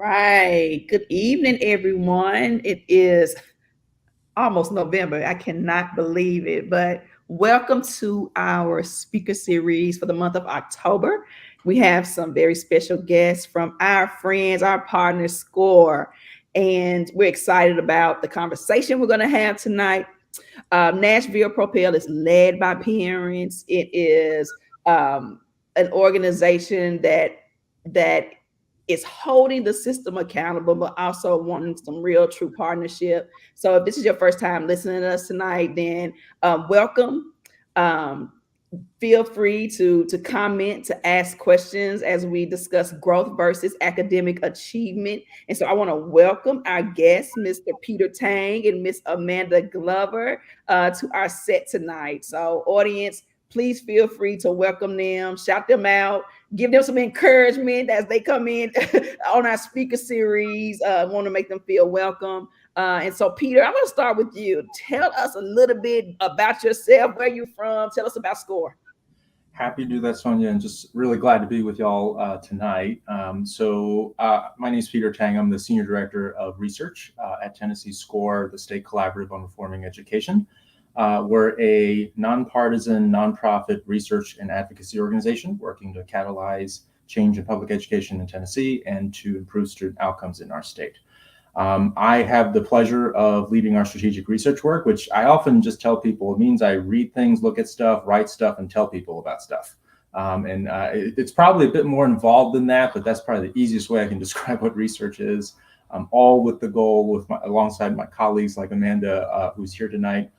right. Good evening, everyone. It is almost November. I cannot believe it, but welcome to our speaker series for the month of October. We have some very special guests from our friends, our partners, SCORE, and we're excited about the conversation we're going to have tonight. Nashville PROPEL is led by parents. It is an organization that is holding the system accountable, but also wanting some real true partnership. So if this is your first time listening to us tonight, then welcome. Um, Feel free to comment, to ask questions as we discuss growth versus academic achievement. And so I want to welcome our guests, Mr. Peter Tang and Miss Amanda Glover, to our set tonight. So audience, please feel free to welcome them, shout them out, give them some encouragement as they come in on our speaker series. Want to make them feel welcome. And so, Peter, I'm going to start with you. Tell us a little bit about yourself, where you're from. Tell us about SCORE. Happy to do that, Sonia, and just really glad to be with y'all tonight. My name is Peter Tang. I'm the Senior Director of Research at Tennessee SCORE, the State Collaborative on Reforming Education. We're a nonpartisan, nonprofit research and advocacy organization working to catalyze change in public education in Tennessee and to improve student outcomes in our state. I have the pleasure of leading our strategic research work, which I often just tell people it means I read things, look at stuff, write stuff, and tell people about stuff. It's probably a bit more involved than that, but that's probably the easiest way I can describe what research is, all with the goal, alongside my colleagues like Amanda, who's here tonight,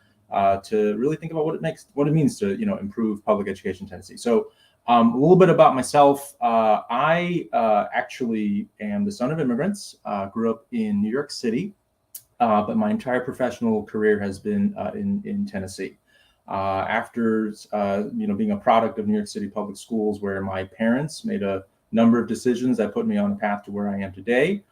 to really think about what it means to improve public education in Tennessee. So a little bit about myself. I actually am the son of immigrants. Grew up in New York City, but my entire professional career has been in Tennessee. After being a product of New York City public schools, where my parents made a number of decisions that put me on the path to where I am today,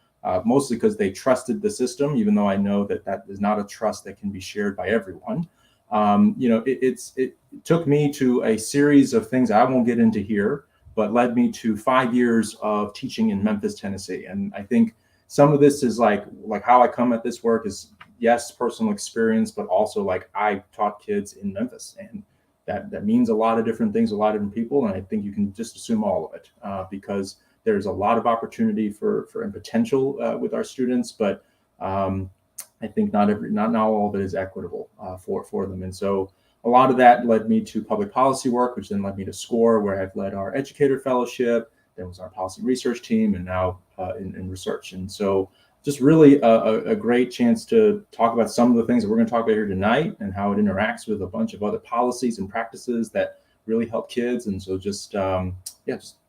mostly because they trusted the system, even though I know that is not a trust that can be shared by everyone. It took me to a series of things I won't get into here, but led me to 5 years of teaching in Memphis, Tennessee. And I think some of this is like how I come at this work is, yes, personal experience, but also like I taught kids in Memphis, and that means a lot of different things, a lot of different people. And I think you can just assume all of it because there's a lot of opportunity for and potential with our students, but I think not all of it is equitable for them. And so a lot of that led me to public policy work, which then led me to SCORE, where I've led our Educator Fellowship, then was our policy research team, and now in research. And so just really a great chance to talk about some of the things that we're going to talk about here tonight and how it interacts with a bunch of other policies and practices that really help kids. And so just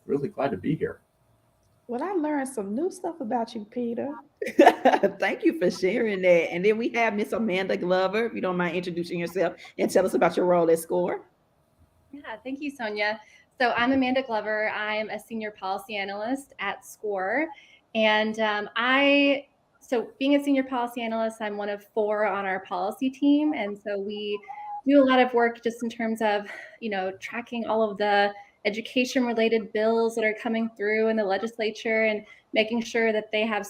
really glad to be here. Well, I learned some new stuff about you, Peter. Thank you for sharing that. And then we have Miss Amanda Glover. If you don't mind introducing yourself and tell us about your role at SCORE. Yeah, thank you, Sonia. So I'm Amanda Glover. I'm a senior policy analyst at SCORE. And so being a senior policy analyst, I'm one of 4 on our policy team. And so we do a lot of work just in terms of, tracking all of the education related bills that are coming through in the legislature and making sure that they have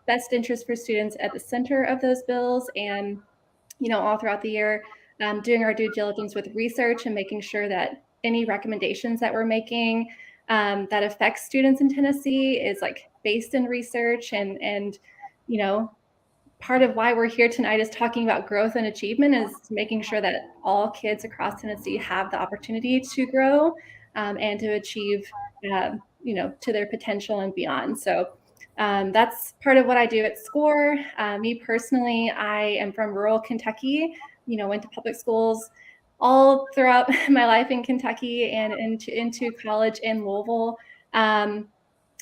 best interest for students at the center of those bills. And, all throughout the year, doing our due diligence with research and making sure that any recommendations that we're making that affects students in Tennessee is like based in research and part of why we're here tonight is talking about growth and achievement is making sure that all kids across Tennessee have the opportunity to grow and to achieve, to their potential and beyond. So that's part of what I do at SCORE. Me personally, I am from rural Kentucky, went to public schools all throughout my life in Kentucky and into college in Louisville.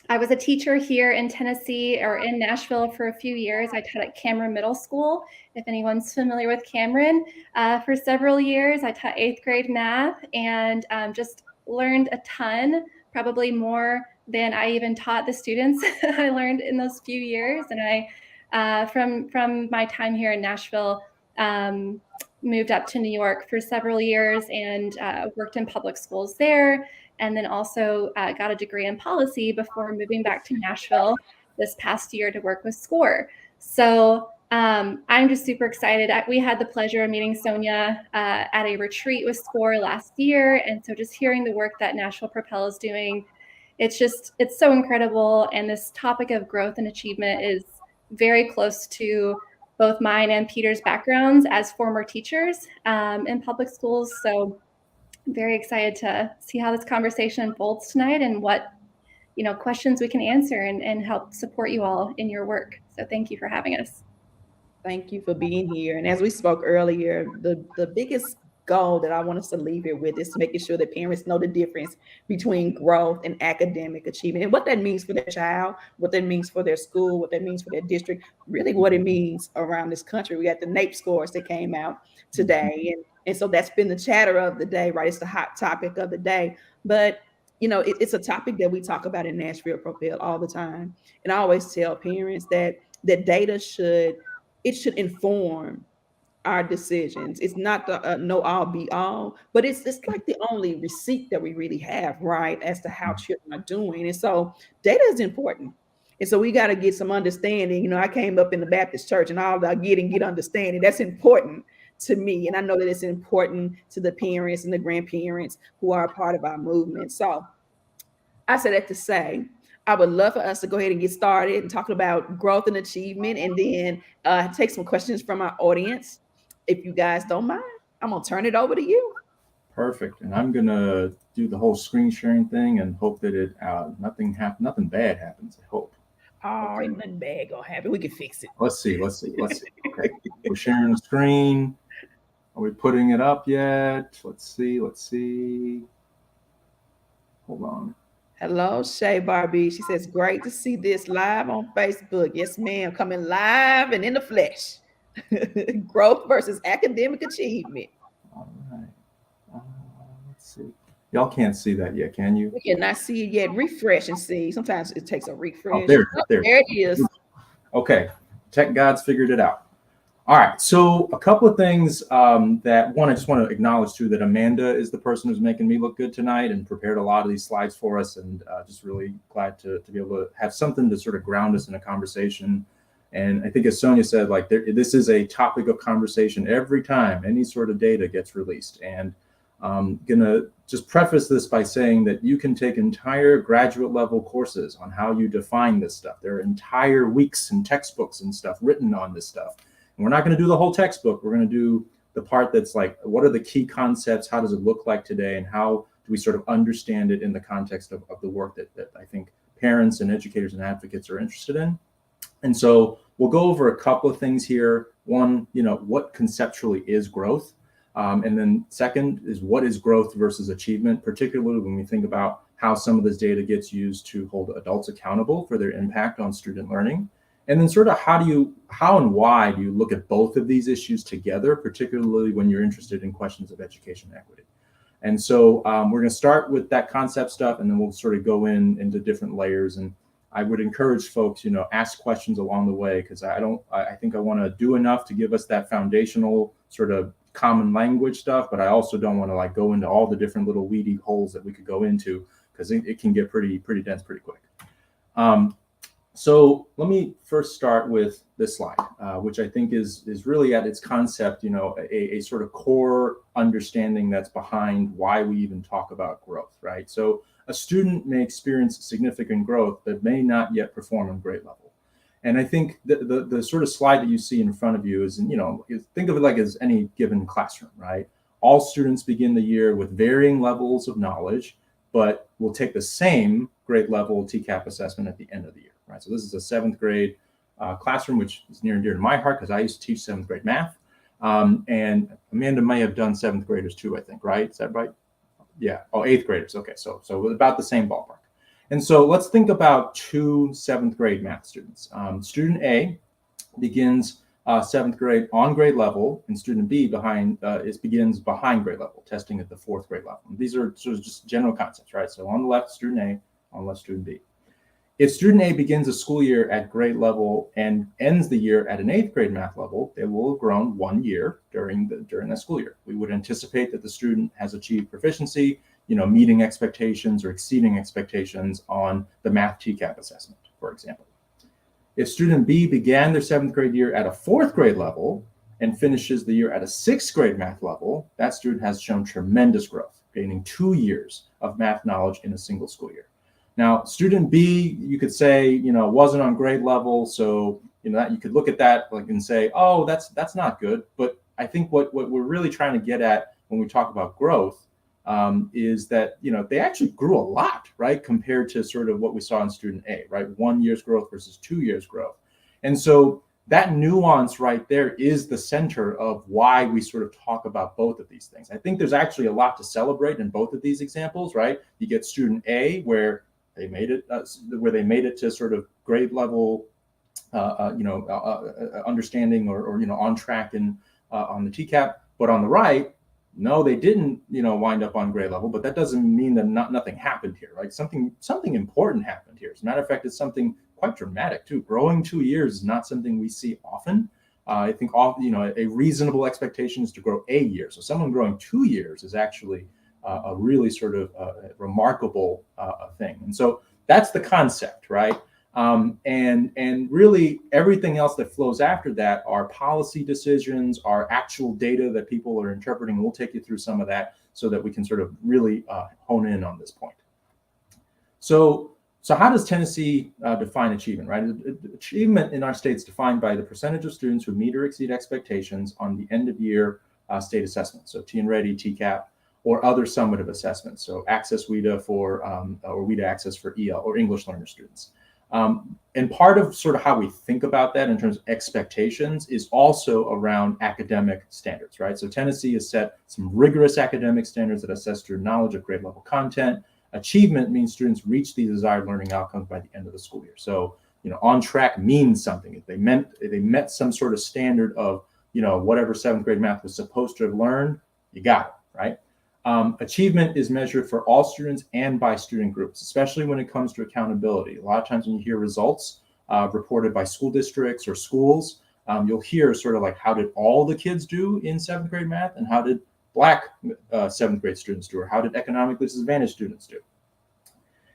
I was a teacher here in Tennessee or in Nashville for a few years. I taught at Cameron Middle School, if anyone's familiar with Cameron, for several years. I taught 8th grade math and just learned a ton, probably more than I even taught the students I learned in those few years. And I, from my time here in Nashville, moved up to New York for several years and worked in public schools there. And then also got a degree in policy before moving back to Nashville this past year to work with SCORE. So I'm just super excited. We had the pleasure of meeting Sonia at a retreat with SCORE last year. And so just hearing the work that Nashville PROPEL is doing, it's so incredible. And this topic of growth and achievement is very close to both mine and Peter's backgrounds as former teachers in public schools. So I'm very excited to see how this conversation unfolds tonight and what questions we can answer and help support you all in your work. So thank you for having us. Thank you for being here. And as we spoke earlier, the biggest goal that I want us to leave here with is making sure that parents know the difference between growth and academic achievement and what that means for their child, what that means for their school, what that means for their district, really what it means around this country. We got the NAEP scores that came out today. And so that's been the chatter of the day, right? It's the hot topic of the day. But it's a topic that we talk about in Nashville PROPEL all the time. And I always tell parents that data should inform our decisions. It's not the no all be all, but it's like the only receipt that we really have, right, as to how children are doing. And so data is important. And so we got to get some understanding. I came up in the Baptist church, and all I get understanding. That's important to me. And I know that it's important to the parents and the grandparents who are a part of our movement. So I said that to say, I would love for us to go ahead and get started and talking about growth and achievement, and then take some questions from our audience. If you guys don't mind, I'm going to turn it over to you. Perfect. And I'm going to do the whole screen sharing thing and hope that nothing bad happens, I hope. Oh, okay. Nothing bad going to happen. We can fix it. Let's see. Okay. We're sharing the screen. Are we putting it up yet? Let's see. Hold on. Hello, Shay Barbie. She says, great to see this live on Facebook. Yes, ma'am. Coming live and in the flesh. Growth versus academic achievement. All right. Let's see. Y'all can't see that yet, can you? We cannot see it yet. Refresh and see. Sometimes it takes a refresh. Oh, there it is. Okay. Tech gods figured it out. All right, so a couple of things that I just want to acknowledge too, that Amanda is the person who's making me look good tonight and prepared a lot of these slides for us, and just really glad to be able to have something to sort of ground us in a conversation. And I think, as Sonia said, this is a topic of conversation every time any sort of data gets released. And I'm gonna just preface this by saying that you can take entire graduate level courses on how you define this stuff. There are entire weeks and textbooks and stuff written on this stuff. We're not going to do the whole textbook. We're going to do the part that's like, what are the key concepts? How does it look like today? And how do we sort of understand it in the context of the work that I think parents and educators and advocates are interested in? And so we'll go over a couple of things here. One, what conceptually is growth? And then second is, what is growth versus achievement, particularly when we think about how some of this data gets used to hold adults accountable for their impact on student learning. And then sort of how and why do you look at both of these issues together, particularly when you're interested in questions of education equity? And so we're going to start with that concept stuff, and then we'll sort of go into different layers. And I would encourage folks, ask questions along the way, because I think I want to do enough to give us that foundational sort of common language stuff, but I also don't want to go into all the different little weedy holes that we could go into, because it can get pretty dense pretty quick. So let me first start with this slide, which I think is really at its concept, a sort of core understanding that's behind why we even talk about growth, right? So a student may experience significant growth, but may not yet perform on grade level. And I think the sort of slide that you see in front of you is, think of it like as any given classroom, right? All students begin the year with varying levels of knowledge, but will take the same grade level TCAP assessment at the end of the year. Right, so this is a 7th grade classroom, which is near and dear to my heart because I used to teach 7th grade math. And Amanda may have done 7th graders too, I think, right? Is that right? Yeah. Oh, 8th graders. Okay, so about the same ballpark. And so let's think about two 7th grade math students. Student A begins 7th grade on grade level, and student B begins behind grade level, testing at the 4th grade level. And these are sort of just general concepts, right? So on the left, student A, on the left, student B. If student A begins a school year at grade level and ends the year at an 8th grade math level, they will have grown 1 year during that school year. We would anticipate that the student has achieved proficiency, meeting expectations or exceeding expectations on the math TCAP assessment, for example. If student B began their 7th grade year at a 4th grade level and finishes the year at a 6th grade math level, that student has shown tremendous growth, gaining 2 years of math knowledge in a single school year. Now, student B, you could say, wasn't on grade level, so that you could look at that and say, oh, that's not good. But I think what we're really trying to get at when we talk about growth is that they actually grew a lot, right, compared to sort of what we saw in student A, right, 1 year's growth versus 2 years growth. And so that nuance right there is the center of why we sort of talk about both of these things. I think there's actually a lot to celebrate in both of these examples, right? You get student A where they made it to sort of grade level, understanding or on track and on the TCAP, but on the right, no, they didn't, wind up on grade level, but that doesn't mean that nothing happened here, right? Something important happened here. As a matter of fact, it's something quite dramatic too. Growing 2 years is not something we see often. I think a reasonable expectation is to grow a year. So someone growing 2 years is actually a really sort of remarkable thing. And so that's the concept, right? And really everything else that flows after that are policy decisions, are actual data that people are interpreting. We'll take you through some of that so that we can sort of really hone in on this point. So how does Tennessee define achievement, right? Achievement in our state is defined by the percentage of students who meet or exceed expectations on the end of year state assessment. So T and Ready, TCAP, or other summative assessments. So Access WIDA or WIDA Access for EL or English learner students. And part of sort of how we think about that in terms of expectations is also around academic standards, right? So Tennessee has set some rigorous academic standards that assess student knowledge of grade level content. Achievement means students reach the desired learning outcomes by the end of the school year. So, on track means something. If they met some sort of standard of, whatever 7th grade math was supposed to have learned, you got it, right? Achievement is measured for all students and by student groups, especially when it comes to accountability. A lot of times when you hear results reported by school districts or schools, you'll hear sort of like, how did all the kids do in 7th grade math, and how did Black 7th grade students do, or how did economically disadvantaged students do?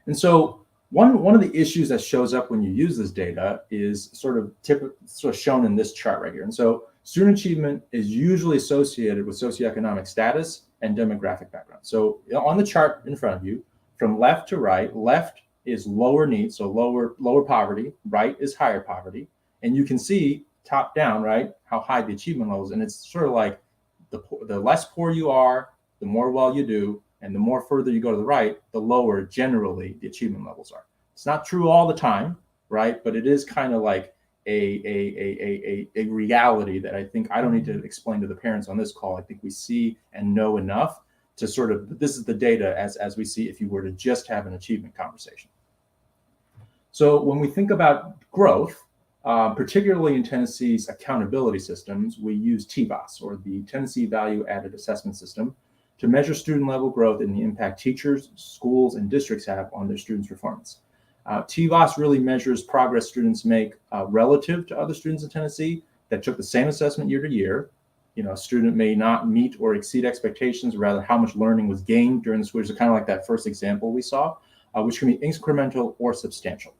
And so one of the issues that shows up when you use this data is sort of shown in this chart right here. And so student achievement is usually associated with socioeconomic status and demographic background. So on the chart in front of you, from left to right, left is lower needs, so lower poverty, right is higher poverty. And you can see top down, right, how high the achievement levels. And it's sort of like the less poor you are, the more well you do, and the more further you go to the right, the lower generally the achievement levels are. It's not true all the time, right? But it is kind of like a reality that I think I don't need to explain to the parents on this call. I think we see and know enough to sort of, this is the data as we see if you were to just have an achievement conversation. So when we think about growth, particularly in Tennessee's accountability systems, we use TVAS, or the Tennessee Value Added Assessment System, to measure student level growth and the impact teachers, schools, and districts have on their students' performance. TVAS really measures progress students make relative to other students in Tennessee that took the same assessment year to year. A student may not meet or exceed expectations, rather how much learning was gained during the school year. So kind of like that first example we saw, which can be incremental or substantial.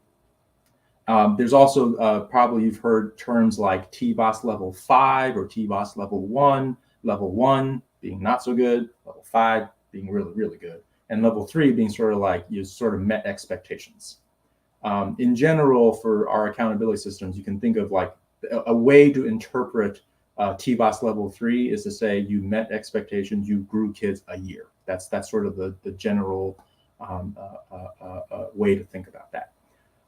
There's also probably you've heard terms like TVAS level 5 or TVAS level 1, level 1 being not so good, level 5 being really, really good, and level 3 being sort of like you sort of met expectations. In general, for our accountability systems, you can think of like a way to interpret TVAS level 3 is to say you met expectations, you grew kids a year. That's sort of the general way to think about that.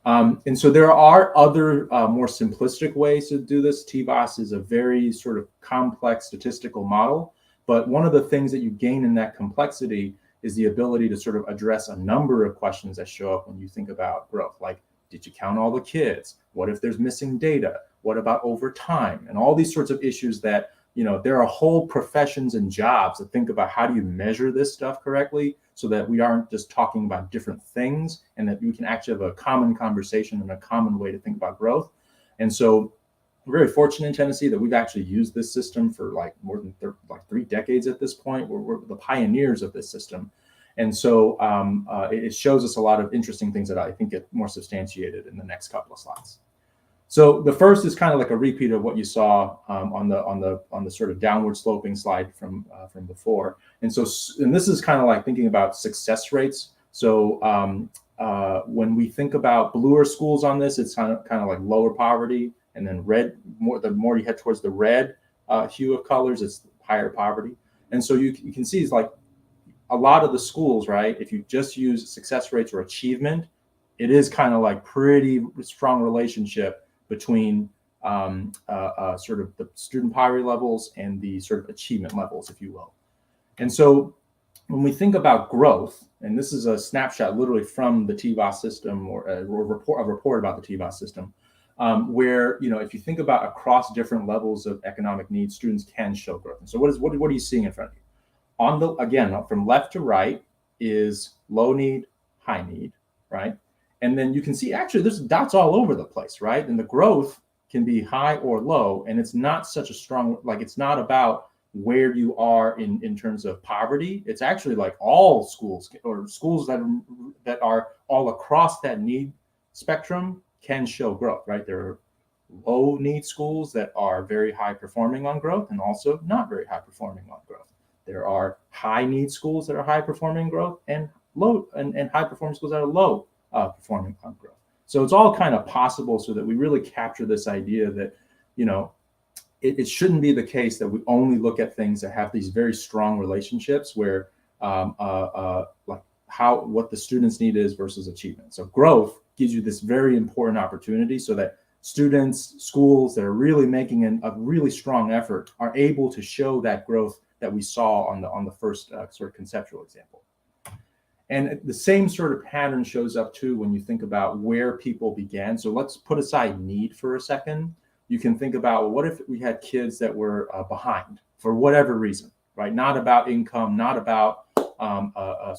And so there are other more simplistic ways to do this. TVAS is a very sort of complex statistical model, but one of the things that you gain in that complexity is the ability to sort of address a number of questions that show up when you think about growth. Like, did you count all the kids? What if there's missing data? What about over time? And all these sorts of issues that, there are whole professions and jobs that think about how do you measure this stuff correctly so that we aren't just talking about different things and that we can actually have a common conversation and a common way to think about growth. And so we're very fortunate in Tennessee that we've actually used this system for like more than 3 decades at this point. We're the pioneers of this system. And so it shows us a lot of interesting things that I think get more substantiated in the next couple of slides. So the first is kind of like a repeat of what you saw on the sort of downward sloping slide from before. And this is kind of like thinking about success rates. So when we think about bluer schools on this, it's kind of like lower poverty, and then red, the more you head towards the red hue of colors, it's higher poverty. And so you can see it's like a lot of the schools, right? If you just use success rates or achievement, it is kind of like pretty strong relationship between sort of the student poverty levels and the sort of achievement levels, if you will. And so when we think about growth, and this is a snapshot literally from the TVOS system, or a report about the TVOS system, where, you know, if you think about across different levels of economic needs, students can show growth. And so what are you seeing in front of you? Again, from left to right is low need, high need, right? And then you can see actually there's dots all over the place, right? And the growth can be high or low, and it's not such a strong, like it's not about where you are in terms of poverty. It's actually like all schools, or schools that are all across that need spectrum, can show growth, right? There are low need schools that are very high performing on growth, and also not very high performing on growth. There are high need schools that are high performing growth, and high performing schools that are low performing on growth. So it's all kind of possible, so that we really capture this idea that, you know, it shouldn't be the case that we only look at things that have these very strong relationships where like what the students need is versus achievement. So growth gives you this very important opportunity, so that students, schools that are really making a really strong effort are able to show that growth that we saw on the first sort of conceptual example. And the same sort of pattern shows up too when you think about where people began. So let's put aside need for a second. You can think about, well, what if we had kids that were behind for whatever reason, right? Not about income, not about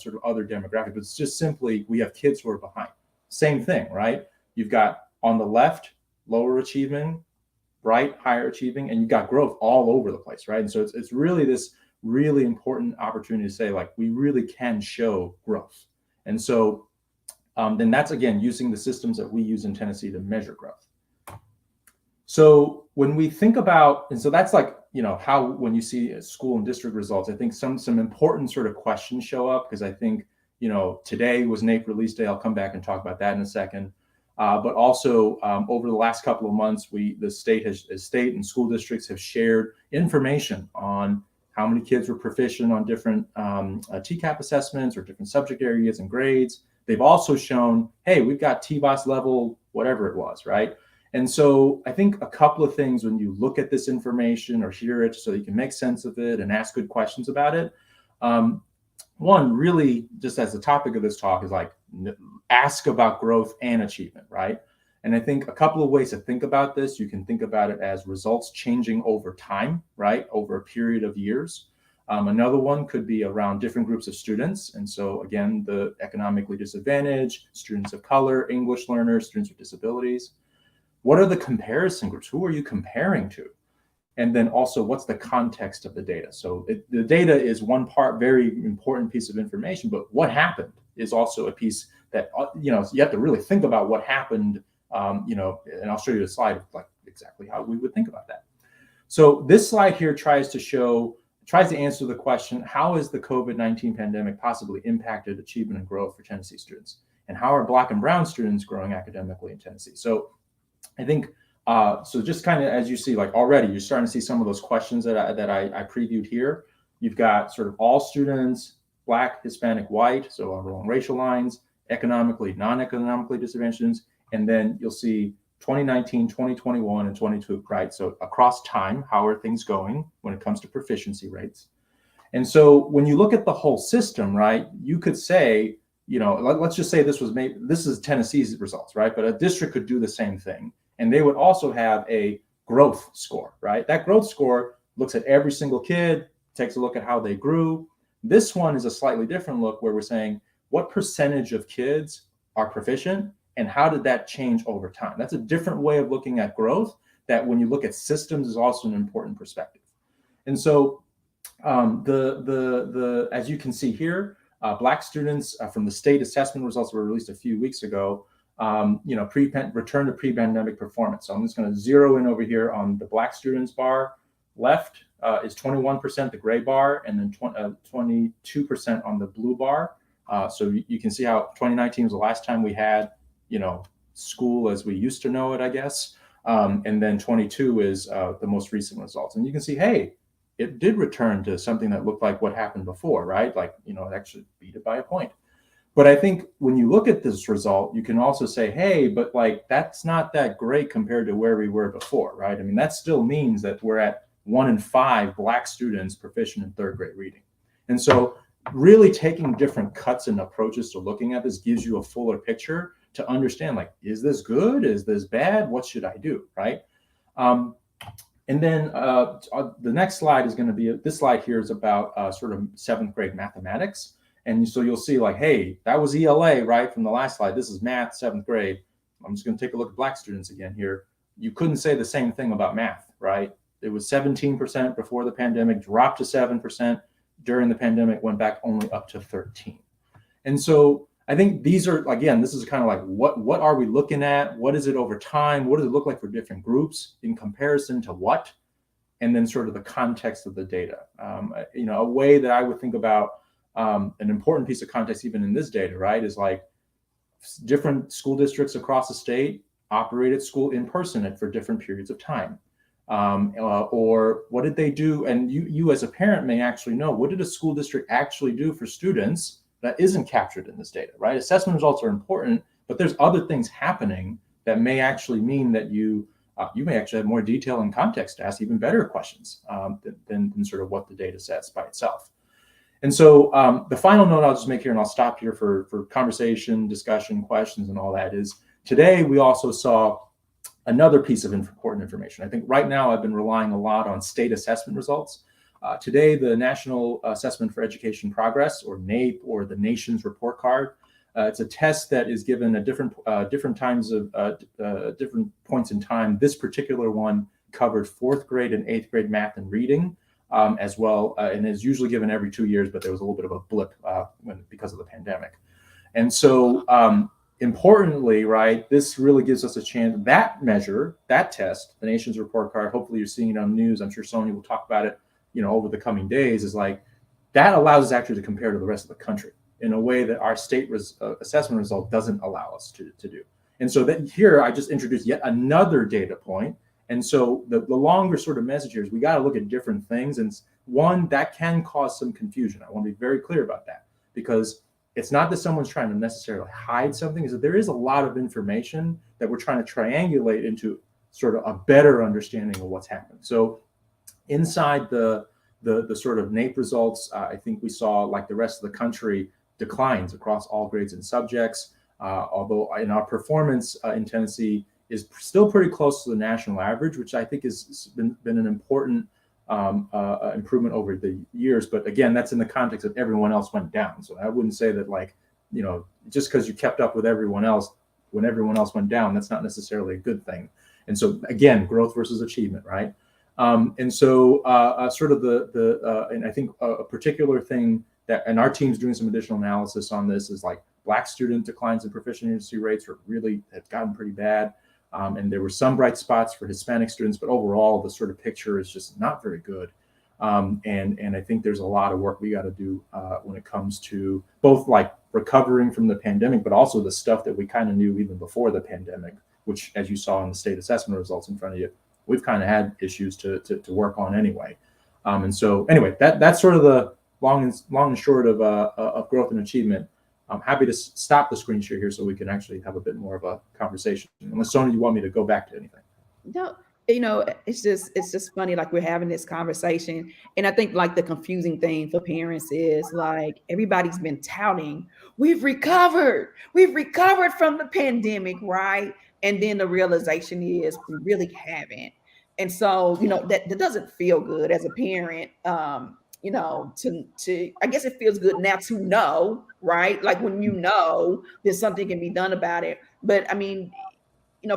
sort of other demographics, but it's just simply we have kids who are behind. Same thing, right? You've got on the left, lower achievement, right, higher achieving, and you've got growth all over the place, right? And so it's really this really important opportunity to say, like, we really can show growth. And so then that's, again, using the systems that we use in Tennessee to measure growth. So when we think about, and so that's like, you know, how when you see school and district results, I think some important sort of questions show up, because I think, you know, today was NAEP release day. I'll come back and talk about that in a second. But also over the last couple of months, the state and school districts have shared information on how many kids were proficient on different TCAP assessments or different subject areas and grades. They've also shown, hey, we've got TVOS level, whatever it was, right? And so I think a couple of things when you look at this information or hear it, so you can make sense of it and ask good questions about it. One, really, just as the topic of this talk is like, ask about growth and achievement, right? And I think a couple of ways to think about this, you can think about it as results changing over time, right? Over a period of years. Another one could be around different groups of students. And so again, the economically disadvantaged, students of color, English learners, students with disabilities. What are the comparison groups? Who are you comparing to? And then also, what's the context of the data? So the data is one very important piece of information, but what happened is also a piece that, you know, you have to really think about what happened, you know, and I'll show you a slide of like exactly how we would think about that. So this slide here tries to answer the question, how has the COVID-19 pandemic possibly impacted achievement and growth for Tennessee students? And how are Black and Brown students growing academically in Tennessee? So I think, so just kind of as you see, like already you're starting to see some of those questions that I previewed here. You've got sort of all students, Black, Hispanic, white, so along racial lines, economically, non-economically disadvantaged students, and then you'll see 2019, 2021, and 22, right? So across time, how are things going when it comes to proficiency rates? And so when you look at the whole system, right, you could say, you know, let's just say this is Tennessee's results, right? But a district could do the same thing, and they would also have a growth score, right? That growth score looks at every single kid, takes a look at how they grew. This one is a slightly different look where we're saying, what percentage of kids are proficient and how did that change over time? That's a different way of looking at growth that when you look at systems is also an important perspective. And so as you can see here, Black students from the state assessment results were released a few weeks ago. return to pre-pandemic performance. So I'm just going to zero in over here on the Black students bar. Left is 21%, the gray bar, and then 22% on the blue bar. So you can see how 2019 was the last time we had, school as we used to know it, I guess. And then 22 is the most recent results. And you can see, hey, it did return to something that looked like what happened before, right? Like, it actually beat it by a point. But I think when you look at this result, you can also say, hey, but like, that's not that great compared to where we were before, right? I mean, that still means that we're at 1 in 5 Black students proficient in 3rd grade reading. And so really taking different cuts and approaches to looking at this gives you a fuller picture to understand, like, is this good? Is this bad? What should I do, right? And then the next slide is going to be, this slide here is about sort of 7th grade mathematics. And so you'll see, like, hey, that was ELA, right, from the last slide. This is math, 7th grade. I'm just going to take a look at Black students again here. You couldn't say the same thing about math, right? It was 17% before the pandemic, dropped to 7%. During the pandemic, went back only up to 13. And so I think these are, again, this is kind of like, what are we looking at? What is it over time? What does it look like for different groups in comparison to what? And then sort of the context of the data. A way that I would think about an important piece of context, even in this data, right, is like different school districts across the state operated school in person for different periods of time. Or what did they do? And you as a parent may actually know, what did a school district actually do for students that isn't captured in this data, right? Assessment results are important, but there's other things happening that may actually mean that you may actually have more detail and context to ask even better questions than sort of what the data says by itself. And so the final note I'll just make here, and I'll stop here for conversation, discussion, questions, and all that, is today we also saw another piece of important information. I think right now I've been relying a lot on state assessment results. Today, the National Assessment for Education Progress, or NAEP, or the Nation's Report Card, it's a test that is given at different times of different points in time. This particular one covered 4th grade and 8th grade math and reading as well, and is usually given every 2 years, but there was a little bit of a blip because of the pandemic. And so importantly, right, this really gives us a chance, that measure, that test, the Nation's Report Card, hopefully you're seeing it on the news, I'm sure Sonia will talk about it, over the coming days, is like, that allows us actually to compare to the rest of the country in a way that our state assessment result doesn't allow us to do. And so that here, I just introduced yet another data point. And so the longer sort of message here is we got to look at different things. And one, that can cause some confusion. I want to be very clear about that, because it's not that someone's trying to necessarily hide something, is that there is a lot of information that we're trying to triangulate into sort of a better understanding of what's happening. So inside the sort of NAEP results, I think we saw, like the rest of the country, declines across all grades and subjects, although in our performance in Tennessee is still pretty close to the national average, which I think has been an important improvement over the years. But again, that's in the context of everyone else went down. So I wouldn't say that, like, just because you kept up with everyone else when everyone else went down, that's not necessarily a good thing. And so again, growth versus achievement, right? And so sort of and I think a particular thing that, and our team's doing some additional analysis on this, is like Black student declines in proficiency rates have gotten pretty bad. And there were some bright spots for Hispanic students, but overall the sort of picture is just not very good. And I think there's a lot of work we got to do when it comes to both like recovering from the pandemic, but also the stuff that we kind of knew even before the pandemic, which, as you saw in the state assessment results in front of you, we've kind of had issues to work on anyway. And so anyway, that's sort of the long and short of growth and achievement. I'm happy to stop the screen share here so we can actually have a bit more of a conversation. Unless, Sonia, you want me to go back to anything? No, it's just funny, like, we're having this conversation. And I think, like, the confusing thing for parents is, like, everybody's been touting, we've recovered from the pandemic, right? And then the realization is we really haven't. And so, that doesn't feel good as a parent. To I guess it feels good now to know, right? Like, when there's something can be done about it. But I mean,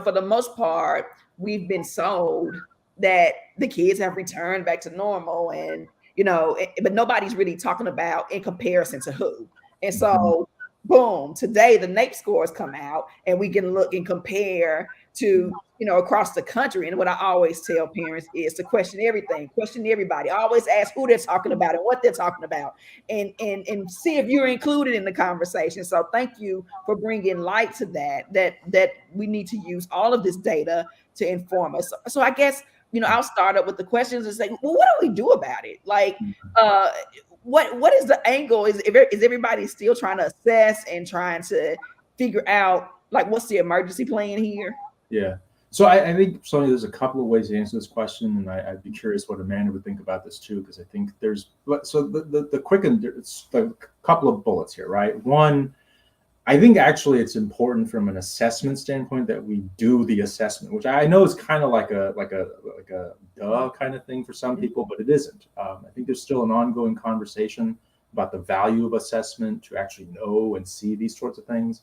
for the most part, we've been sold that the kids have returned back to normal, and but nobody's really talking about in comparison to who. And so, boom, today the NAEP scores come out and we can look and compare to, across the country. And what I always tell parents is to question everything, question everybody, always ask who they're talking about and what they're talking about, and see if you're included in the conversation. So thank you for bringing light to that we need to use all of this data to inform us. So I guess, I'll start up with the questions and say, well, what do we do about it? Like, what is the angle? Is everybody still trying to assess and trying to figure out, like, what's the emergency plan here? Yeah. So I think, Sonia, there's a couple of ways to answer this question, and I'd be curious what Amanda would think about this too, because I think there's, so the quick and the couple of bullets here, right? One, I think actually it's important from an assessment standpoint that we do the assessment, which I know is kind of like a duh kind of thing for some people, but it isn't. I think there's still an ongoing conversation about the value of assessment to actually know and see these sorts of things.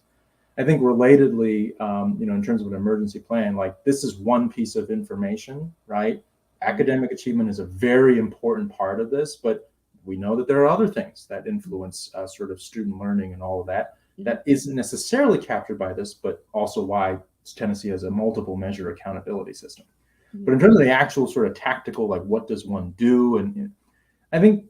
I think relatedly, in terms of an emergency plan, like this is one piece of information, right? Academic achievement is a very important part of this, but we know that there are other things that influence sort of student learning and all of that. That isn't necessarily captured by this, but also why Tennessee has a multiple measure accountability system. But in terms of the actual sort of tactical, like what does one do? And I think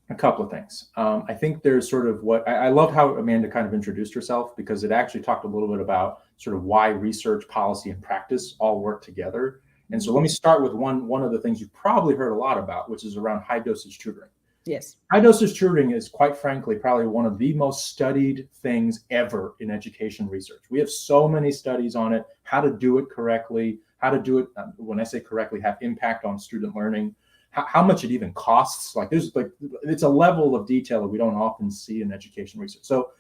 a couple of things. I think there's sort of what I love how Amanda kind of introduced herself, because it actually talked a little bit about sort of why research, policy, and practice all work together. And so let me start with one of the things you've probably heard a lot about, which is around high dosage tutoring. Yes. High dosage tutoring is, quite frankly, probably one of the most studied things ever in education research. We have so many studies on it, how to do it correctly, how to do it, when I say correctly, have impact on student learning, how much it even costs. It's a level of detail that we don't often see in education research. So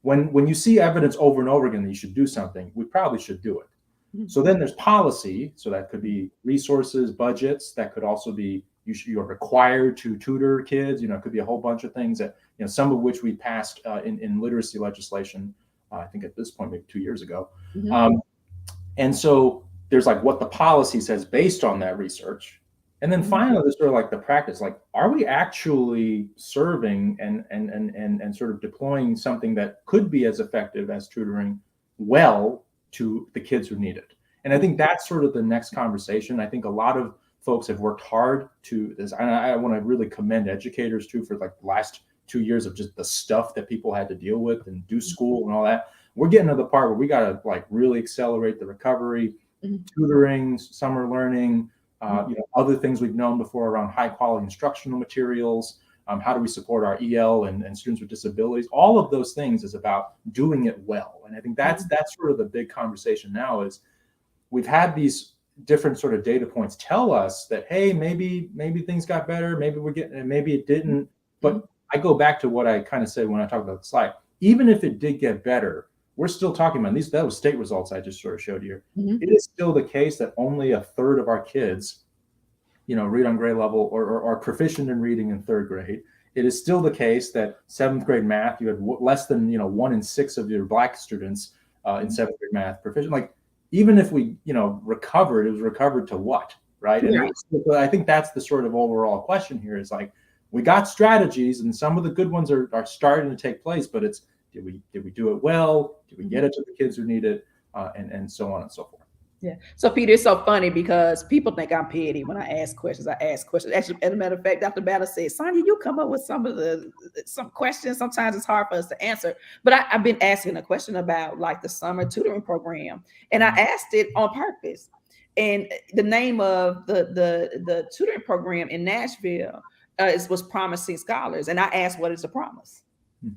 when you see evidence over and over again that you should do something, we probably should do it. So then there's policy. So that could be resources, budgets. That could also be you're required to tutor kids. It could be a whole bunch of things that, some of which we passed in literacy legislation, I think at this point, maybe 2 years ago. And so there's like what the policy says based on that research. And then finally, there's sort of like the practice, like, are we actually serving and sort of deploying something that could be as effective as tutoring well to the kids who need it? And I think that's sort of the next conversation. I think a lot of folks have worked hard to this. And I want to really commend educators too for like the last 2 years of just the stuff that people had to deal with and do school and all that. We're getting to the part where we got to like really accelerate the recovery, tutoring, summer learning, other things we've known before around high quality instructional materials. How do we support our EL and students with disabilities? All of those things is about doing it well. And I think that's sort of the big conversation now is we've had these different sort of data points tell us that, hey, maybe things got better, maybe we're getting, and maybe it didn't. But I go back to what I kind of said when I talked about the slide. Even if it did get better, we're still talking about these. That was state results I just sort of showed you. It is still the case that only a third of our kids, read on grade level or are proficient in reading in third grade. It is still the case that seventh grade math, you had less than 1 in 6 of your Black students in seventh grade math proficient. Like, even if we, recovered, it was recovered to what, right? And I think that's the sort of overall question here is like, we got strategies and some of the good ones are starting to take place, but it's, did we do it well? Did we get it to the kids who need it? And so on and so forth. Yeah. So Peter, it's so funny because people think I'm petty when I ask questions. Actually, as a matter of fact, Dr. Battle said, Sonia, you come up with some questions. Sometimes it's hard for us to answer. But I've been asking a question about like the summer tutoring program, and I asked it on purpose. And the name of the tutoring program in Nashville was Promising Scholars. And I asked, what is a promise?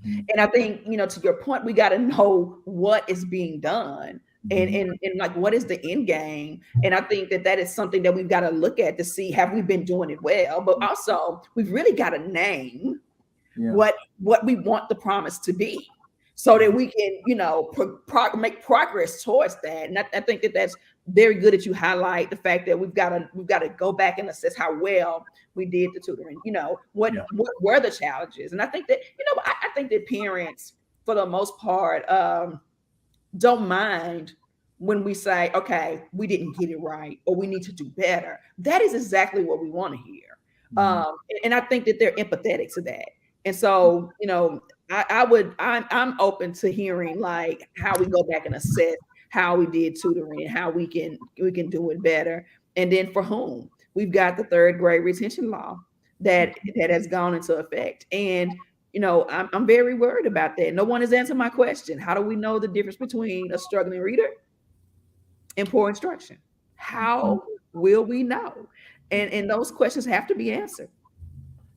And I think, to your point, we got to know what is being done. And like, what is the end game? And I think that is something that we've got to look at to see, have we been doing it well? But also, we've really got to name what we want the promise to be, so that we can, make progress towards that. And I think that that's very good that you highlight the fact that we've got to go back and assess how well we did the tutoring. What were the challenges? And I think that, I think that parents, for the most part, don't mind when we say, okay, we didn't get it right, or we need to do better. That is exactly what we want to hear. And I think that they're empathetic to that. And so, I'm open to hearing like how we go back and assess how we did tutoring, how we can do it better, and then for whom. We've got the third grade retention law that has gone into effect, and I'm very worried about that. No one has answered my question. How do we know the difference between a struggling reader and poor instruction? How will we know? And those questions have to be answered.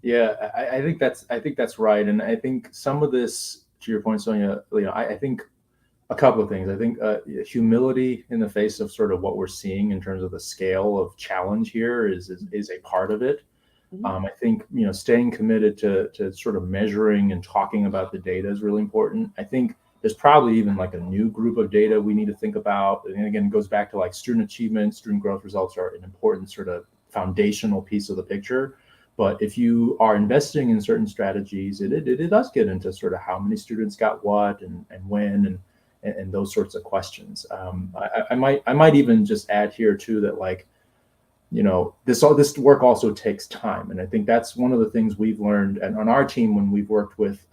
Yeah, I think that's right, and I think some of this, to your point, Sonia, I think a couple of things. I think humility in the face of sort of what we're seeing in terms of the scale of challenge here is a part of it. I think staying committed to sort of measuring and talking about the data is really important. I think there's probably even like a new group of data we need to think about. And again, it goes back to like student achievement, student growth results are an important sort of foundational piece of the picture. But if you are investing in certain strategies, it does get into sort of how many students got what and when and those sorts of questions. I might even just add here too that like, this work also takes time, and I think that's one of the things we've learned and on our team when we've worked with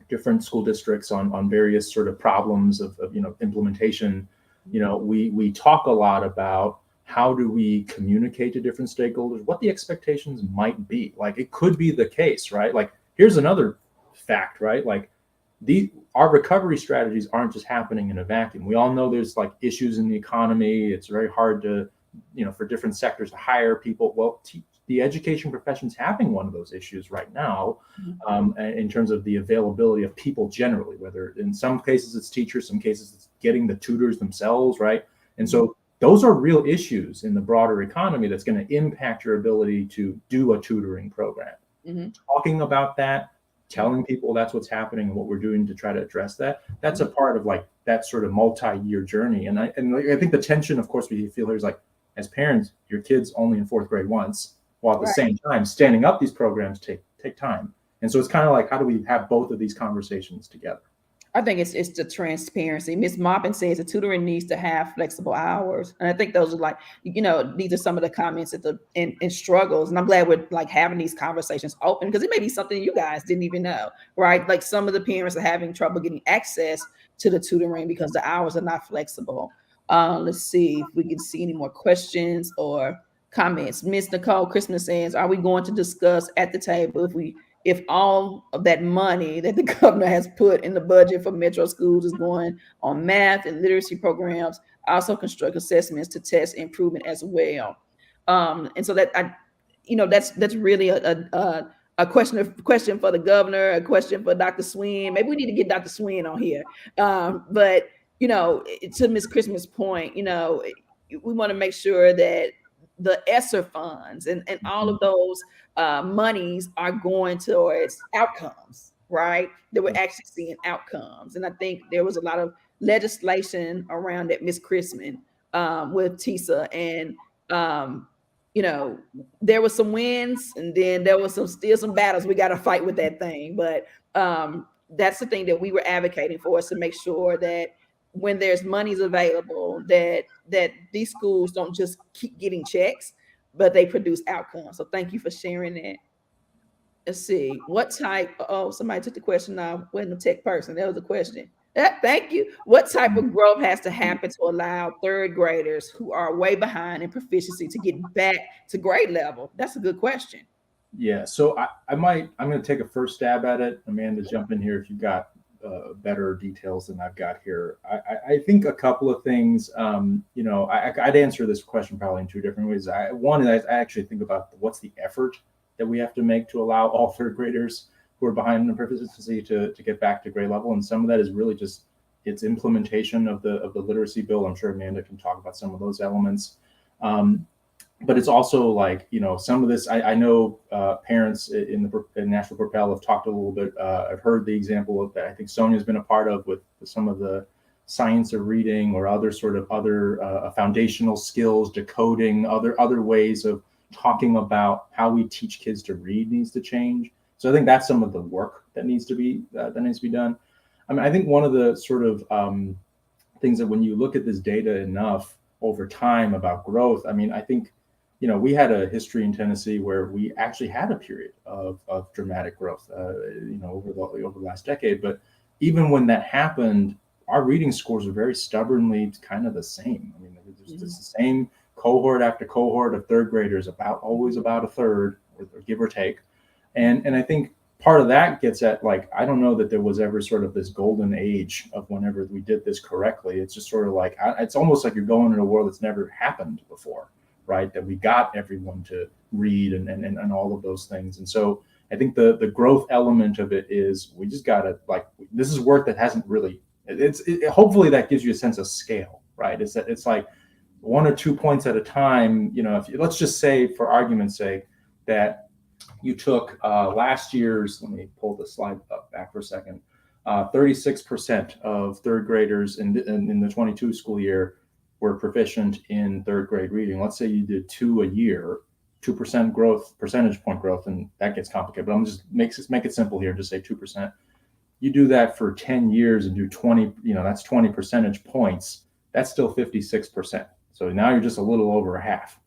different school districts on various sort of problems of implementation. We talk a lot about how do we communicate to different stakeholders what the expectations might be. Like it could be the case, right? Like here's another fact, right? Like our recovery strategies aren't just happening in a vacuum. We all know there's like issues in the economy. It's very hard to, for different sectors to hire people. Well, the education profession's having one of those issues right now, in terms of the availability of people generally, whether in some cases it's teachers, some cases it's getting the tutors themselves, right? And so those are real issues in the broader economy that's going to impact your ability to do a tutoring program. Talking about that, telling people that's what's happening and what we're doing to try to address that, that's a part of like that sort of multi-year journey. And I think the tension, of course, we feel here is like, as parents, your kid's only in fourth grade once, while at the same time standing up these programs take time. And so it's kind of like, how do we have both of these conversations together? I think it's the transparency. Miss Maupin says the tutoring needs to have flexible hours, and I think those are like, these are some of the comments at in struggles. And I'm glad we're like having these conversations open because it may be something you guys didn't even know, right? Like some of the parents are having trouble getting access to the tutoring because the hours are not flexible. Let's see if we can see any more questions or comments. Miss Nicole Christmas says, "Are we going to discuss at the table if all of that money that the governor has put in the budget for metro schools is going on math and literacy programs, also construct assessments to test improvement as well?" And so that's really a question for the governor, a question for Dr. Swin. Maybe we need to get Dr. Swin on here. But to Miss Christmas' point, we want to make sure that the ESSER funds and all of those monies are going towards outcomes, right? That we're actually seeing outcomes. And I think there was a lot of legislation around that, Miss Christmas, with TISA. And, there was some wins and then there was still some battles. We got to fight with that thing. But that's the thing that we were advocating for, is to make sure that when there's monies available, that these schools don't just keep getting checks, but they produce outcomes. So thank you for sharing that. Let's see what type. Oh, somebody took the question off. Wasn't a tech person. That was a question. Thank you. What type of growth has to happen to allow third graders who are way behind in proficiency to get back to grade level? That's a good question. Yeah. So I'm going to take a first stab at it. Amanda, jump in here if you've got better details than I've got here. I think a couple of things. I'd answer this question probably in two different ways. One is I actually think about what's the effort that we have to make to allow all third graders who are behind in proficiency to get back to grade level, and some of that is really just its implementation of the literacy bill. I'm sure Amanda can talk about some of those elements. But it's also like, some of this, I know parents in Nashville PROPEL have talked a little bit. I've heard the example of that I think Sonia's been a part of with some of the science of reading or other foundational skills, decoding, other ways of talking about how we teach kids to read needs to change. So I think that's some of the work that needs to be done. I mean, I think one of the sort of things that when you look at this data enough over time about growth, I mean, I think we had a history in Tennessee where we actually had a period of dramatic growth, over the last decade. But even when that happened, our reading scores are very stubbornly kind of the same. I mean, it's the same cohort after cohort of third graders, always about a third, or give or take. And I think part of that gets at, like, I don't know that there was ever sort of this golden age of whenever we did this correctly. It's just sort of like, it's almost like you're going in a world that's never happened before, right? That we got everyone to read and all of those things. And so I think the growth element of it is, we just got to, like, this is work that hasn't really, hopefully that gives you a sense of scale, right? It's like 1 or 2 points at a time. Let's just say, for argument's sake, that you took last year's, let me pull the slide back for a second, 36% of third graders in the 22 school year were proficient in third grade reading. Let's say you did 2 a year, 2% growth, percentage point growth, and that gets complicated, but I'm just make it simple here, just say 2%. You do that for 10 years and do 20, that's 20 percentage points. That's still 56%. So now you're just a little over a half.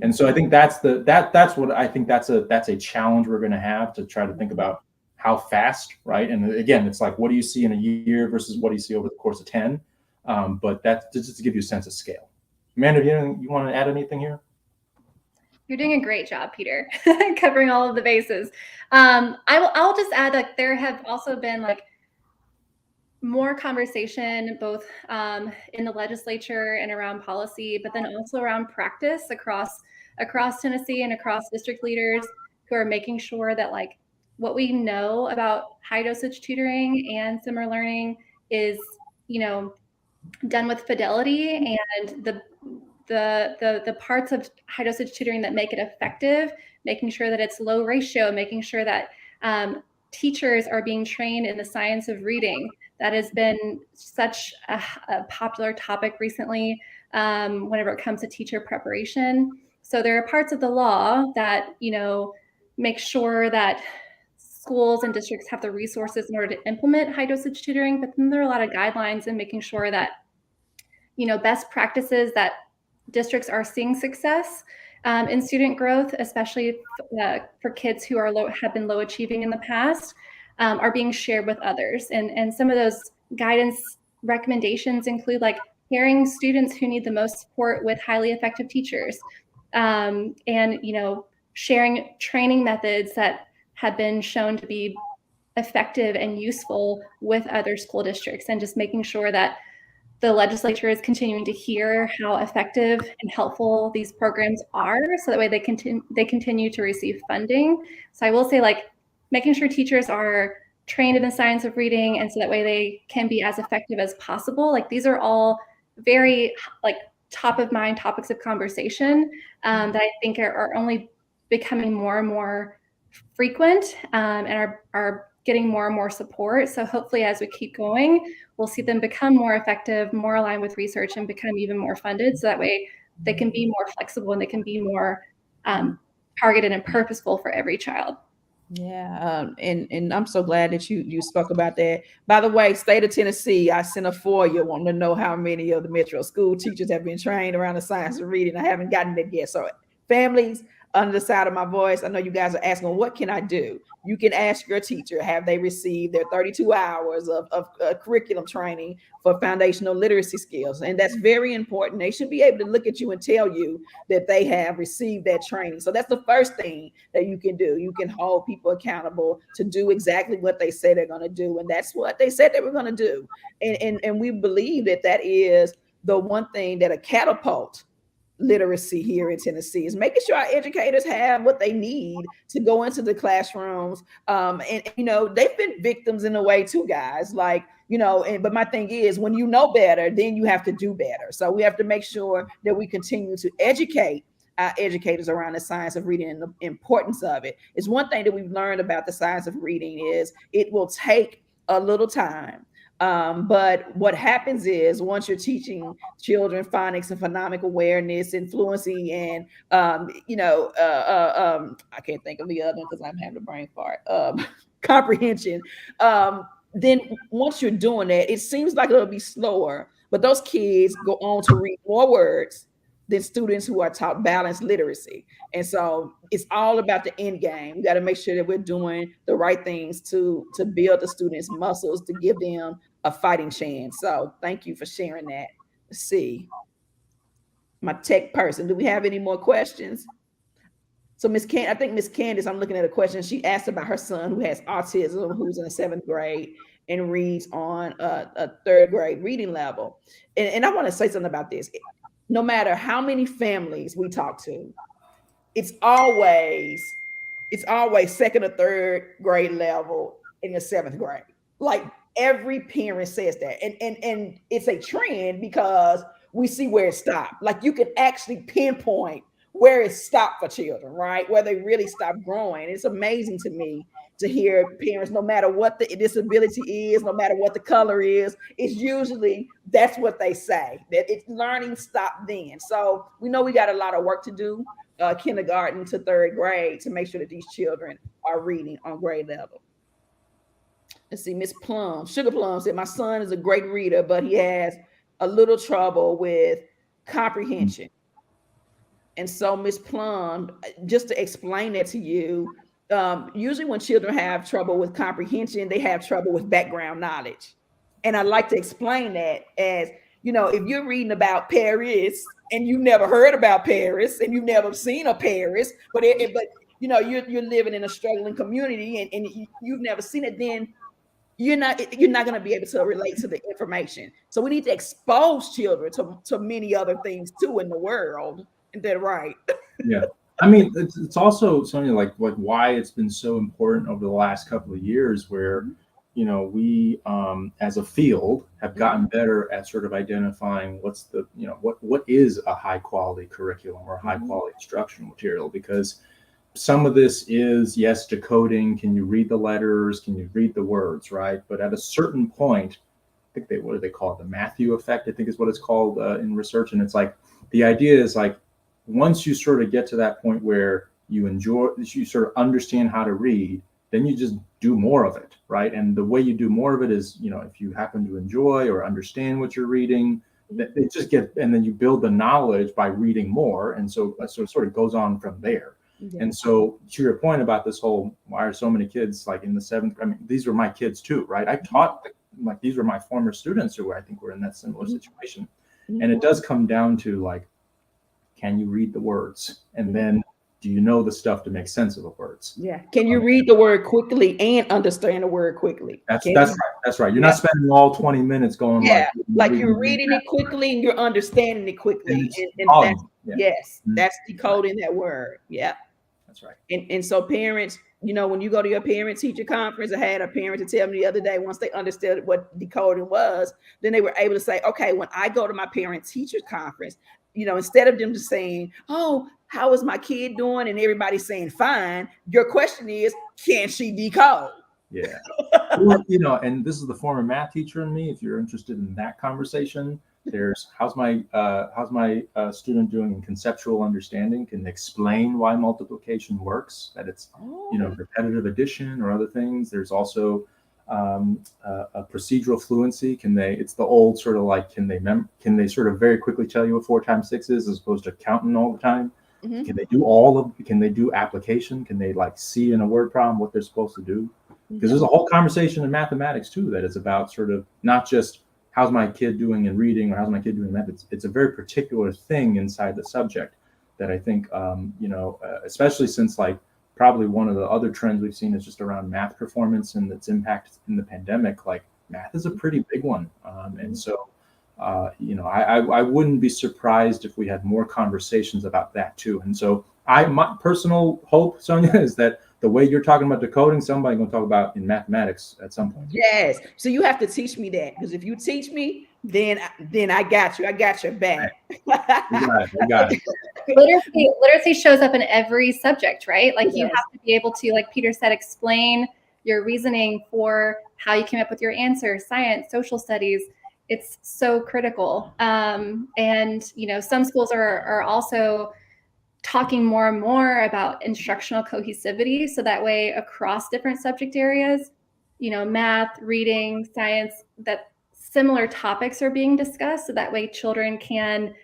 And so I think that's what I think that's a challenge we're going to have to try to think about how fast, right? And again, it's like, what do you see in a year versus what do you see over the course of 10? But that's just to give you a sense of scale. Amanda, you want to add anything here? You're doing a great job, Peter, covering all of the bases. I'll just add that there have also been, like, more conversation both in the legislature and around policy, but then also around practice across Tennessee and across district leaders who are making sure that, like, what we know about high dosage tutoring and summer learning is, done with fidelity, and the parts of high dosage tutoring that make it effective, making sure that it's low ratio, making sure that teachers are being trained in the science of reading. That has been such a popular topic recently whenever it comes to teacher preparation. So there are parts of the law that, make sure that schools and districts have the resources in order to implement high dosage tutoring, but then there are a lot of guidelines in making sure that, best practices, that districts are seeing success in student growth, especially for kids who have been low achieving in the past, are being shared with others. And some of those guidance recommendations include, like, pairing students who need the most support with highly effective teachers, and sharing training methods that have been shown to be effective and useful with other school districts, and just making sure that the legislature is continuing to hear how effective and helpful these programs are, so that way they continue to receive funding. So I will say, like, making sure teachers are trained in the science of reading, and so that way they can be as effective as possible. Like, these are all very, like, top of mind topics of conversation that I think are only becoming more and more frequent, and are getting more and more support. So hopefully, as we keep going, we'll see them become more effective, more aligned with research, and become even more funded. So that way they can be more flexible and they can be more targeted and purposeful for every child. Yeah, and I'm so glad that you spoke about that. By the way, state of Tennessee, I sent a FOIA wanting to know how many of the metro school teachers have been trained around the science of reading. I haven't gotten it yet. So families, under the side of my voice, I know you guys are asking, well, what can I do? You can ask your teacher, have they received their 32 hours of curriculum training for foundational literacy skills? And that's very important. They should be able to look at you and tell you that they have received that training. So that's the first thing that you can do. You can hold people accountable to do exactly what they say they're going to do. And that's what they said they were going to do. And we believe that is the one thing that a catapult literacy here in Tennessee is making sure our educators have what they need to go into the classrooms. And they've been victims in a way too, guys. Like, but my thing is, when you know better, then you have to do better. So we have to make sure that we continue to educate our educators around the science of reading and the importance of it. It's one thing that we've learned about the science of reading is it will take a little time. But what happens is, once you're teaching children phonics and phonemic awareness and fluency and, I can't think of the other because I'm having a brain fart, comprehension. Then once you're doing that, it seems like it'll be slower, but those kids go on to read more words than students who are taught balanced literacy. And so it's all about the end game. We got to make sure that we're doing the right things to build the students' muscles, to give them a fighting chance. So thank you for sharing that. Let's see. My tech person, do we have any more questions? So I think Miss Candace, I'm looking at a question. She asked about her son who has autism, who's in the 7th grade and reads on a 3rd grade reading level. And I want to say something about this. No matter how many families we talk to, it's always 2nd or 3rd grade level in the 7th grade. Like every parent says that. And it's a trend because we see where it stopped. Like you can actually pinpoint where it stopped for children, right? Where they really stopped growing. It's amazing to me to hear parents, no matter what the disability is, no matter what the color is, it's usually that's what they say, that it's learning stopped then. So we know we got a lot of work to do, kindergarten to 3rd grade, to make sure that these children are reading on grade level. Let's see, Miss Plum, Sugar Plum said, my son is a great reader, but he has a little trouble with comprehension. And so, Miss Plum, just to explain that to you, usually when children have trouble with comprehension, they have trouble with background knowledge. And I like to explain that as, if you're reading about Paris and you've never heard about Paris and you've never seen a Paris, but you're living in a struggling community and you've never seen it, then you're not going to be able to relate to the information. So we need to expose children to many other things too in the world. Is that right? Yeah. I mean, it's also something like why it's been so important over the last couple of years where, we as a field have gotten better at sort of identifying what's the, what is a high quality curriculum or high quality instructional material, because some of this is, yes, decoding. Can you read the letters? Can you read the words, right? But at a certain point, I think what do they call it? The Matthew effect, I think is what it's called in research. And it's like, the idea is like, once you sort of get to that point where you sort of understand how to read, then you just do more of it, right? And the way you do more of it is, if you happen to enjoy or understand what you're reading, it just and then you build the knowledge by reading more. And so it sort of goes on from there. Yeah. And so to your point about this whole, why are so many kids like in the 7th, I mean, these were my kids too, right? I taught, like, these were my former students who I think were in that similar situation. And it does come down to like, can you read the words? And then do you know the stuff to make sense of the words? Yeah. Can you read the word quickly and understand the word quickly? That's right. That's right. You're not spending all 20 minutes going like you're reading it quickly and you're understanding it quickly. That's decoding that word. Yeah. That's right. And so parents, when you go to your parent-teacher conference, I had a parent to tell me the other day, once they understood what decoding was, then they were able to say, okay, when I go to my parent-teacher conference, instead of them just saying, oh, how is my kid doing? And everybody's saying, fine. Your question is, can she decode? Yeah. Well, and this is the former math teacher in me. If you're interested in that conversation, there's how's my student doing in conceptual understanding? Can they explain why multiplication works? That it's repetitive addition or other things. There's also a procedural fluency. It's the old sort of like, can they sort of very quickly tell you what 4 times 6 is as opposed to counting all the time? Mm-hmm. Can they do application? Can they like see in a word problem what they're supposed to do? Because there's a whole conversation in mathematics too that is about sort of not just how's my kid doing in reading or how's my kid doing in math. It's a very particular thing inside the subject that I think, especially since like probably one of the other trends we've seen is just around math performance and its impact in the pandemic. Like math is a pretty big one. And so, I wouldn't be surprised if we had more conversations about that too. And so my personal hope, Sonia, is that the way you're talking about decoding, somebody's going to talk about in mathematics at some point. Yes. So you have to teach me that, because if you teach me, then I got you. I got your back. You got it. Literacy shows up in every subject, right? Like you have to be able to, like Peter said, explain your reasoning for how you came up with your answer. Science, social studies, it's so critical. And some schools are also talking more and more about instructional cohesivity, so that way across different subject areas, math, reading, science, that similar topics are being discussed, so that way children can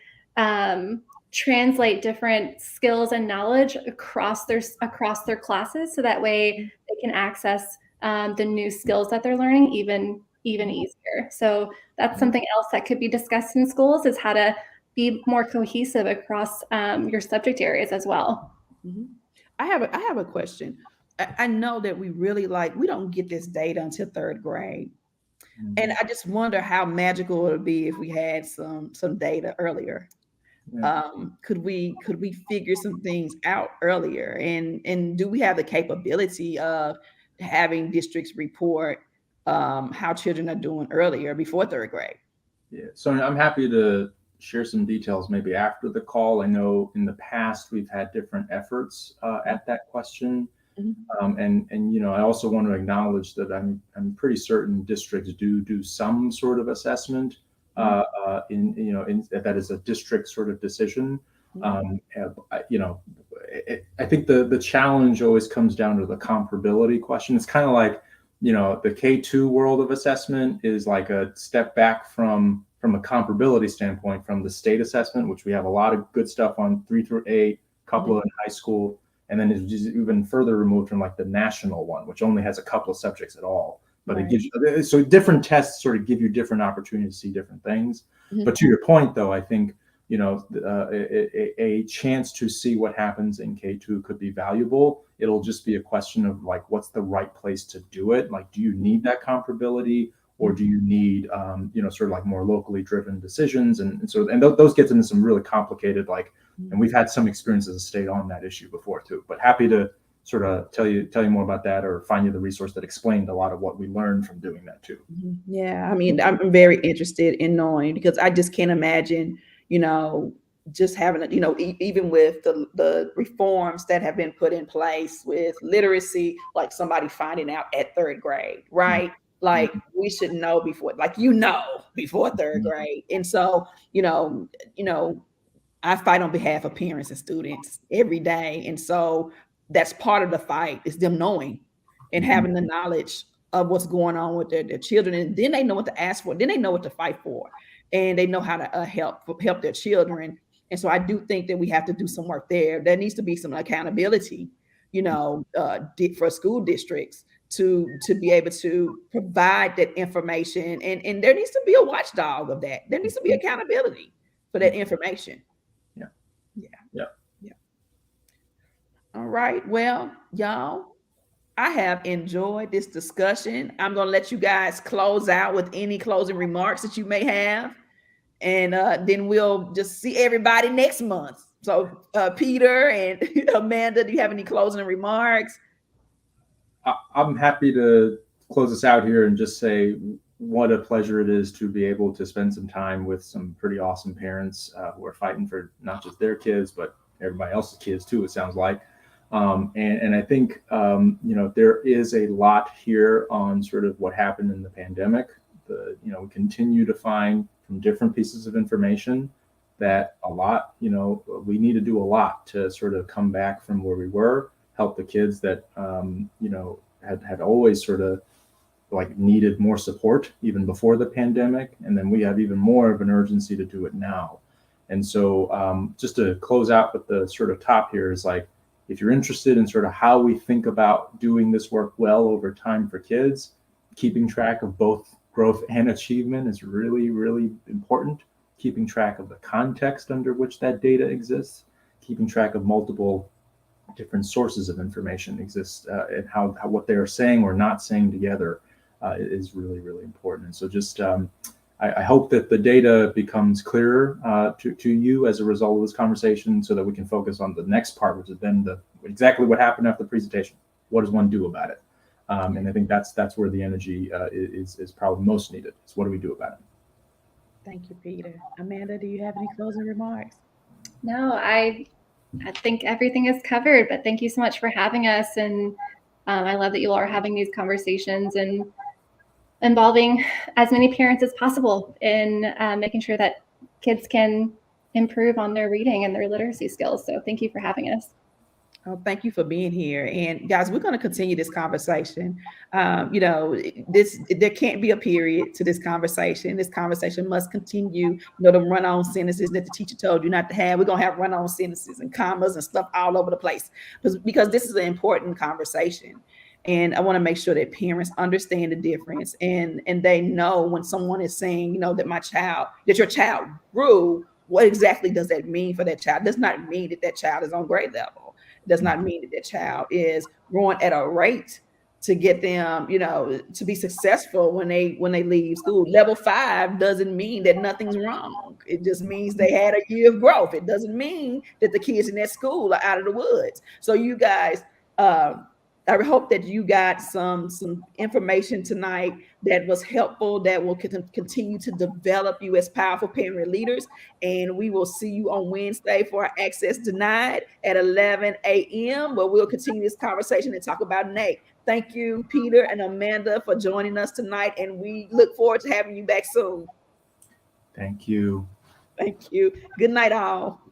translate different skills and knowledge across their classes, so that way they can access the new skills that they're learning even easier. So that's something else that could be discussed in schools, is how to be more cohesive across your subject areas as well. Mhm. I have a question. I know that we don't get this data until third grade. And I just wonder how magical it would be if we had some data earlier. Yeah. Could we figure some things out earlier? And do we have the capability of having districts report how children are doing earlier before third grade? Yeah, so I'm happy to share some details maybe after the call. I know in the past we've had different efforts at that question. Mhm. And I also want to acknowledge that I'm pretty certain districts do some sort of assessment that is a district sort of decision. I think the challenge always comes down to the comparability question. It's kind of like, the K2 world of assessment is like a step back from a comparability standpoint from the state assessment, which we have a lot of good stuff on 3 through 8, couple in high school. And then it's just even further removed from like the national one, which only has a couple of subjects at all. But it gives you, so different tests sort of give you different opportunities to see different things. But to your point, though, I think, a chance to see what happens in K2 could be valuable. It'll just be a question of like, what's the right place to do it? Like, do you need that comparability, or do you need, sort of like more locally driven decisions? And those get into some really complicated, and we've had some experience as a state on that issue before too. But happy to sort of tell you more about that, or find you the resource that explained a lot of what we learned from doing that too. Yeah, I mean, I'm very interested in knowing, because I just can't imagine, just having, even with the reforms that have been put in place with literacy, like somebody finding out at third grade, right? Like we should know before, before third grade. And so, I fight on behalf of parents and students every day. And so that's part of the fight, is them knowing and having the knowledge of what's going on with their children. And then they know what to ask for. Then they know what to fight for. And they know how to help their children. And so I do think that we have to do some work there. There needs to be some accountability, for school districts to be able to provide that information. And there needs to be a watchdog of that. There needs to be accountability for that information. Yeah. All right. Well, y'all, I have enjoyed this discussion. I'm going to let you guys close out with any closing remarks that you may have. And then we'll just see everybody next month. So Peter and Amanda, do you have any closing remarks? I'm happy to close us out here and just say what a pleasure it is to be able to spend some time with some pretty awesome parents who are fighting for not just their kids, but everybody else's kids too, it sounds like. And I think, there is a lot here on sort of what happened in the pandemic. We continue to find from different pieces of information that we need to do a lot to sort of come back from where we were, help the kids that, had always sort of needed more support even before the pandemic. And then we have even more of an urgency to do it now. And so just to close out with the sort of top here is if you're interested in sort of how we think about doing this work well over time for kids, keeping track of both growth and achievement is really, really important. Keeping track of the context under which that data exists, keeping track of multiple different sources of information exist, and how what they are saying or not saying together is really, really important. And so just I hope that the data becomes clearer to you as a result of this conversation, so that we can focus on the next part, which is then exactly what happened after the presentation. What does one do about it? And I think that's where the energy is probably most needed. So what do we do about it? Thank you, Peter. Amanda, do you have any closing remarks? No, I think everything is covered, but thank you so much for having us. And I love that you all are having these conversations and involving as many parents as possible in making sure that kids can improve on their reading and their literacy skills. So thank you for having us. Oh, thank you for being here. And guys, we're going to continue this conversation. There can't be a period to this conversation. This conversation must continue. The run-on sentences that the teacher told you not to have. We're going to have run-on sentences and commas and stuff all over the place because this is an important conversation. And I want to make sure that parents understand the difference and they know when someone is saying, that your child grew, what exactly does that mean for that child? It does not mean that child is on grade level. Does not mean that child is growing at a rate to get them, to be successful when they leave school. Level 5 doesn't mean that nothing's wrong. It just means they had a year of growth. It doesn't mean that the kids in that school are out of the woods. So you guys, I hope that you got some information tonight that was helpful, that will continue to develop you as powerful parent leaders. And we will see you on Wednesday for our Access Denied at 11 a.m., where we'll continue this conversation and talk about NAEP. Thank you, Peter and Amanda, for joining us tonight. And we look forward to having you back soon. Thank you. Thank you. Good night, all.